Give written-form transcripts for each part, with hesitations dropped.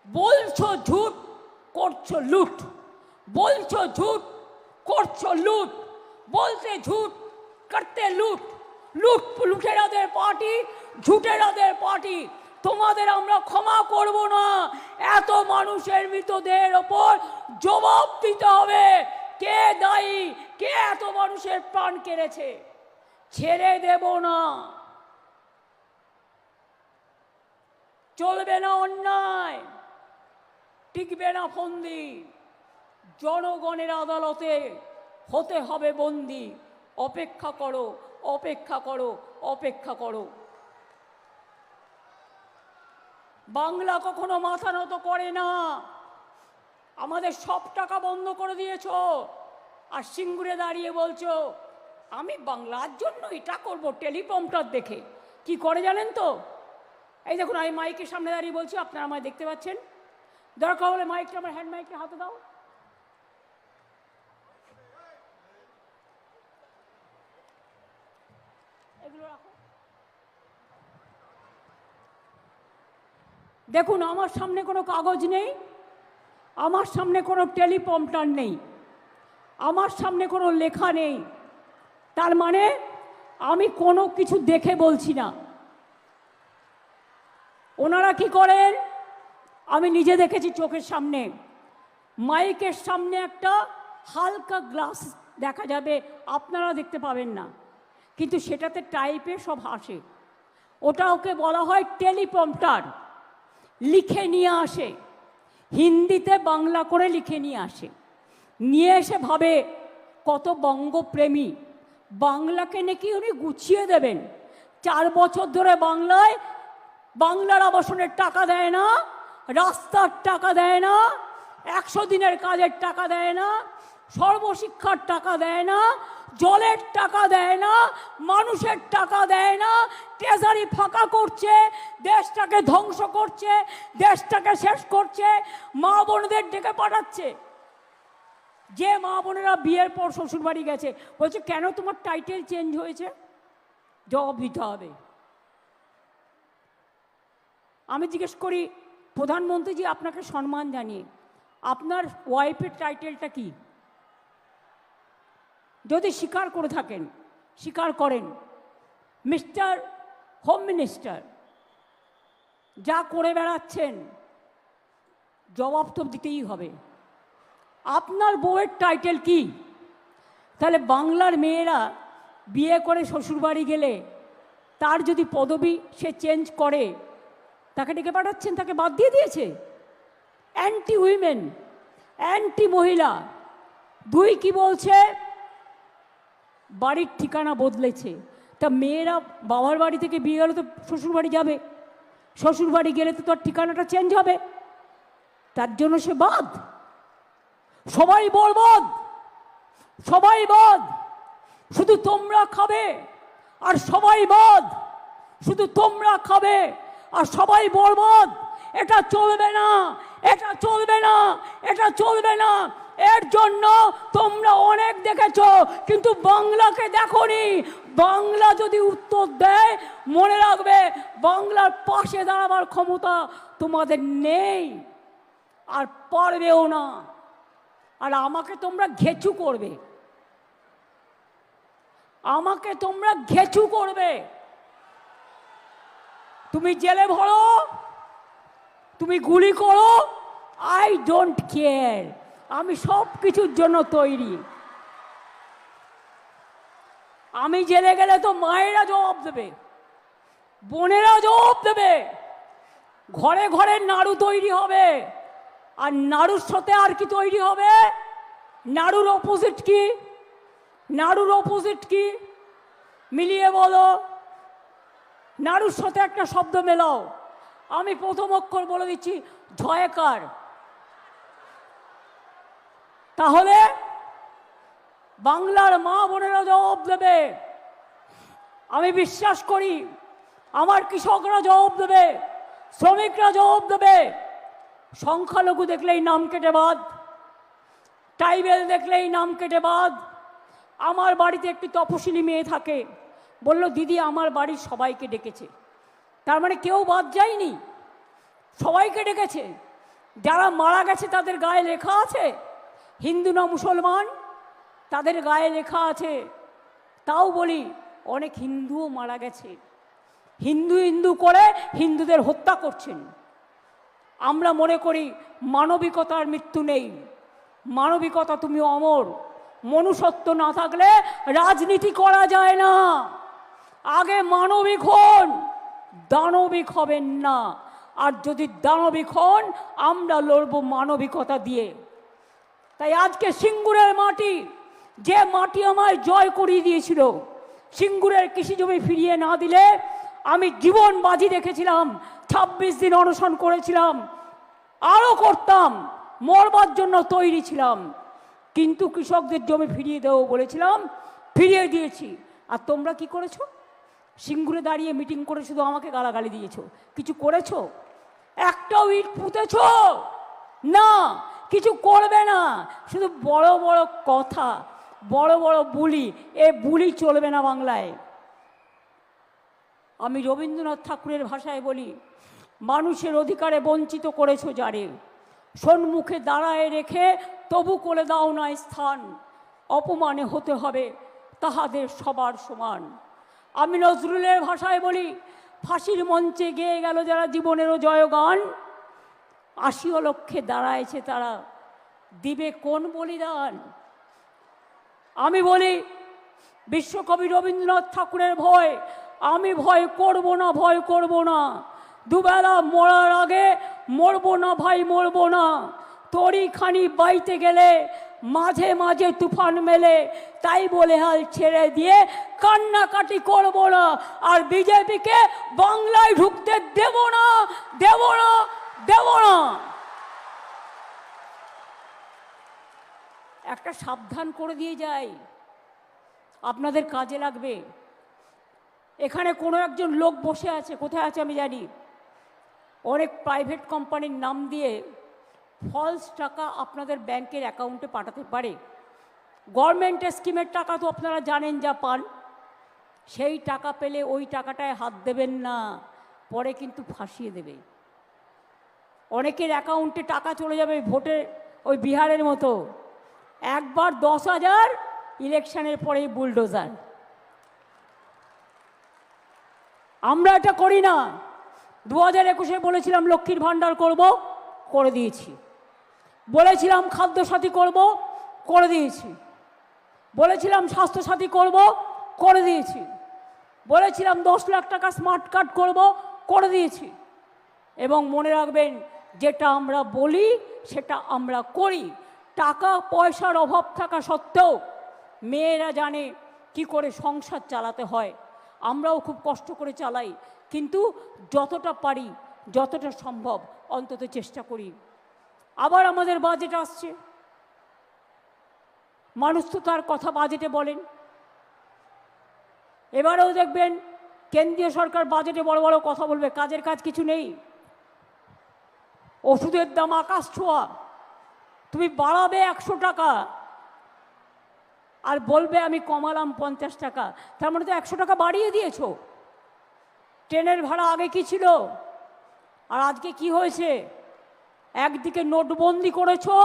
বলছো ঝুট, করছো লুট। বলছো ঝুট, করছো লুট। বলতে ঝুট, করতে লুট। লুট লুটেরাদের পার্টি, ঝুটেরাদের পার্টি। তোমাদের আমরা ক্ষমা করব না। এত মানুষের মৃতদেহের ওপর জবাব দিতে হবে। কে দায়ী, কে এত মানুষের প্রাণ কেড়েছে? ছেড়ে দেব না। চলবে না অন্যায়, টিকবে না ফন্দি। জনগণের আদালতে হতে হবে বন্দি। অপেক্ষা করো, অপেক্ষা করো, অপেক্ষা করো। বাংলা কখনো মাথা নত করে না। আমাদের সব টাকা বন্ধ করে দিয়েছ, আর সিঙ্গুরে দাঁড়িয়ে বলছো আমি বাংলার জন্য এটা করব টেলিপ্রম্পটার দেখে। কি করে জানেন তো? এই দেখুন, আমি মাইকের সামনে দাঁড়িয়ে বলছি, আপনারা আমায় দেখতে পাচ্ছেন। দরকার হলে মাইকটা, আমার হ্যান্ড মাইকটা হাতে দাও। এগুলো রাখো। দেখুন, আমার সামনে কোনো কাগজ নেই, আমার সামনে কোনো টেলিপ্রম্পটার নেই, আমার সামনে কোনো লেখা নেই। তার মানে আমি কোনো কিছু দেখে বলছি না। ওনারা কি করেন আমি নিজে দেখেছি চোখের সামনে। মাইকের সামনে একটা হালকা গ্লাস দেখা যাবে, আপনারা দেখতে পাবেন না, কিন্তু সেটাতে টাইপে সব আসে। ওটা ওকে বলা হয় টেলিপ্রম্পটার। লিখে নিয়ে আসে, হিন্দিতে বাংলা করে লিখে নিয়ে আসে। নিয়ে এসে ভাবে কত বঙ্গপ্রেমী, বাংলাকে নাকি উনি গুছিয়ে দেবেন। 4 বছর ধরে বাংলায় বাংলার আবাসনের টাকা দেয় না, রাস্তার টাকা দেয় না, 100 দিনের কাজের টাকা দেয় না, সর্বশিক্ষার টাকা দেয় না, জলের টাকা দেয় না, মানুষের টাকা দেয় না। ট্রেজারি ফাঁকা করছে, দেশটাকে ধ্বংস করছে, দেশটাকে শেষ করছে। মা বোনদের ডেকে পাঠাচ্ছে। যে মা বোনেরা বিয়ের পর শ্বশুরবাড়ি গেছে, বলছে কেন তোমার টাইটেল চেঞ্জ হয়েছে? জবাব দিতে হবে। আমি জিজ্ঞেস করি, প্রধানমন্ত্রীজি আপনাকে সম্মান জানিয়ে আপনার ওয়াইফের টাইটেলটা কি? যদি স্বীকার করে থাকেন, স্বীকার করেন, মিস্টার হোম মিনিস্টার যা করে বেড়াচ্ছেন, জবাব তো দিতেই হবে। আপনার বউয়ের টাইটেল কি? তাহলে বাংলার মেয়েরা বিয়ে করে শ্বশুরবাড়ি গেলে তার যদি পদবি সে চেঞ্জ করে, তাকে ডেকে পাঠাচ্ছেন, তাকে বাদ দিয়ে দিয়েছে। অ্যান্টি উইমেন, অ্যান্টি মহিলা। 2 কি বলছে? বাড়ির ঠিকানা বদলেছে। তা মেয়েরা বাবার বাড়ি থেকে বিয়ে গেলে তো শ্বশুরবাড়ি যাবে, শ্বশুরবাড়ি গেলে তো তার ঠিকানাটা চেঞ্জ হবে। তার জন্য সে বাদ। সবাই বরবাদ, সবাই বাদ, শুধু তোমরা খাবে আর সবাই বাদ, শুধু তোমরা খাবে আর সবাই বরবাদ। এটা চলবে না, এটা চলবে না, এটা চলবে না। এর জন্য তোমরা অনেক দেখেছ, কিন্তু বাংলাকে দেখোনি। বাংলা যদি উত্তর দেয়, মনে রাখবে বাংলার পাশে দাঁড়াবার ক্ষমতা তোমাদের নেই, আর পারবেও না। আর আমাকে তোমরা ঘেচু করবে, আমাকে তোমরা ঘেচু করবে। তুমি জেলে ভরো, তুমি গুলি করো, আই ডোন্ট কেয়ার। আমি সব কিছুর জন্য তৈরি। আমি জেলে গেলে তো মায়েরা জবাব দেবে, বোনেরা জবাব দেবে, ঘরে ঘরে নাড়ু তৈরি হবে। আর নাড়ুর সাথে আর কি তৈরি হবে? নাড়ুর অপোজিট কি? নাড়ুর অপোজিট কি? মিলিয়ে বলো। নাড়ুর সাথে একটা শব্দ মেলাও। আমি প্রথম অক্ষর বলে দিচ্ছি, ঝয়কার। তাহলে বাংলার মা বোনেরা জবাব দেবে। আমি বিশ্বাস করি আমার কৃষকরা জবাব দেবে, শ্রমিকরা জবাব দেবে। সংখ্যালঘু দেখলেই নাম কেটে বাদ, ট্রাইবেল দেখলেই নাম কেটে বাদ। আমার বাড়িতে একটি তপশিলি মেয়ে থাকে, বলল দিদি আমার বাড়ির সবাইকে ডেকেছে। তার মানে কেউ বাদ যায়নি, সবাইকে ডেকেছে। যারা মারা গেছে তাদের গায়ে লেখা আছে হিন্দু না মুসলমান, তাদের গায়ে লেখা আছে। তাও বলি অনেক হিন্দুও মারা গেছে, হিন্দু হিন্দু করে হিন্দুদের হত্যা করছেন। আমরা মনে করি মানবিকতার মৃত্যু নেই, মানবিকতা তুমি অমর। মনুষ্যত্ব না থাকলে রাজনীতি করা যায় না। আগে মানবিক হন, দানবিক হবেন না। আর যদি দানবিক হন, আমরা লড়ব মানবিকতা দিয়ে। তাই আজকে সিঙ্গুরের মাটি, যে মাটি আমায় জয় করিয়ে দিয়েছিল, সিঙ্গুরের কৃষি জমি ফিরিয়ে না দিলে আমি জীবন বাজি রেখেছিলাম, 26 দিন অনশন করেছিলাম, আরও করতাম, মরবার জন্য তৈরি ছিলাম। কিন্তু কৃষকদের জমি ফিরিয়ে দেবো বলেছিলাম, ফিরিয়ে দিয়েছি। আর তোমরা কি করেছো? সিঙ্গুরে দাঁড়িয়ে মিটিং করে শুধু আমাকে গালাগালি দিয়েছো, কিছু করেছো? একটাও ইট পুঁতেছো না, কিছু করবে না, শুধু বড় বড় কথা, বড় বড় বুলি। এ বুলি চলবে না বাংলায়। আমি রবীন্দ্রনাথ ঠাকুরের ভাষায় বলি, মানুষের অধিকারে বঞ্চিত করেছো যারে, সম্মুখে দাঁড়ায় রেখে তবু করে দাও না স্থান, অপমানে হতে হবে তাহাদের সবার সমান। আমি নজরুলের ভাষায় বলি, ফাঁসির মঞ্চে গেয়ে গেল যারা জীবনেরও জয়গান, 80 লক্ষে দাঁড়ায়ছে তারা, দিবে কোন বলিদান? আমি বলি, বিশ্বকবি রবীন্দ্রনাথ ঠাকুরের ভয়, আমি ভয় করব না, ভয় করব না। দুবেলা মরার আগে মরবো না ভাই, মরবো না। তরি খানি বাইতে গেলে মাঝে মাঝে তুফান মেলে, তাই বলে হাল ছেড়ে দিয়ে কান্নাকাটি করব না। আর বিজেপিকে বাংলায় ঢুকতে দেব না, দেব না, দেব না। একটা সাবধান করে দিয়ে যাই, আপনাদের কাজে লাগবে। এখানে কোনো একজন লোক বসে আছে, কোথায় আছে আমি জানি, অনেক প্রাইভেট কোম্পানির নাম দিয়ে ফলস টাকা আপনাদের ব্যাংকের অ্যাকাউন্টে পাঠাতে পারে। গভর্নমেন্টের স্কিমের টাকা তো আপনারা জানেন যা পান, সেই টাকা পেলে ওই টাকাটায় হাত দেবেন না, পরে কিন্তু ফাঁসিয়ে দেবে। অনেকের অ্যাকাউন্টে টাকা চলে যাবে ভোটে, ওই বিহারের মতো, একবার 10,000, ইলেকশনের পরেই বুলডোজার। আমরা এটা করি না। 2021-এ বলেছিলাম লক্ষ্মীর ভাণ্ডার করব, করে দিয়েছি। বলেছিলাম খাদ্যসাথী করব, করে দিয়েছি। বলেছিলাম স্বাস্থ্যসাথী করব, করে দিয়েছি। বলেছিলাম 10 লাখ টাকা স্মার্ট কার্ড করব, করে দিয়েছি। এবং মনে রাখবেন, যেটা আমরা বলি সেটা আমরা করি। টাকা পয়সার অভাব থাকা সত্ত্বেও মেয়েরা জানে কি করে সংসার চালাতে হয়। আমরাও খুব কষ্ট করে চালাই, কিন্তু যতটা পারি, যতটা সম্ভব অন্তত চেষ্টা করি। আবার আমাদের বাজেট আসছে, মানুষ তো তার কথা বাজেটে বলেন। এবারেও দেখবেন কেন্দ্রীয় সরকার বাজেটে বড় বড় কথা বলবে, কাজের কাজ কিছু নেই। ওষুধের দাম আকাশ ছোঁয়া, তুমি বাড়াবে 100 টাকা আর বলবে আমি কমালাম 50 টাকা, তার মানে তো 100 টাকা বাড়িয়ে দিয়েছো। ট্রেনের ভাড়া আগে কি ছিল আর আজকে কি হয়েছে? একদিকে নোটবন্দি করেছো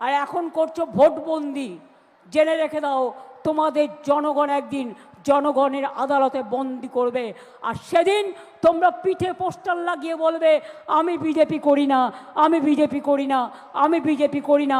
আর এখন করছো ভোটবন্দি। জেনে রেখে দাও, তোমাদের জনগণ একদিন জনগণের আদালতে বন্দি করবে। আর সেদিন তোমরা পিঠে পোস্টার লাগিয়ে বলবে আমি বিজেপি করি না, আমি বিজেপি করি না, আমি বিজেপি করি না।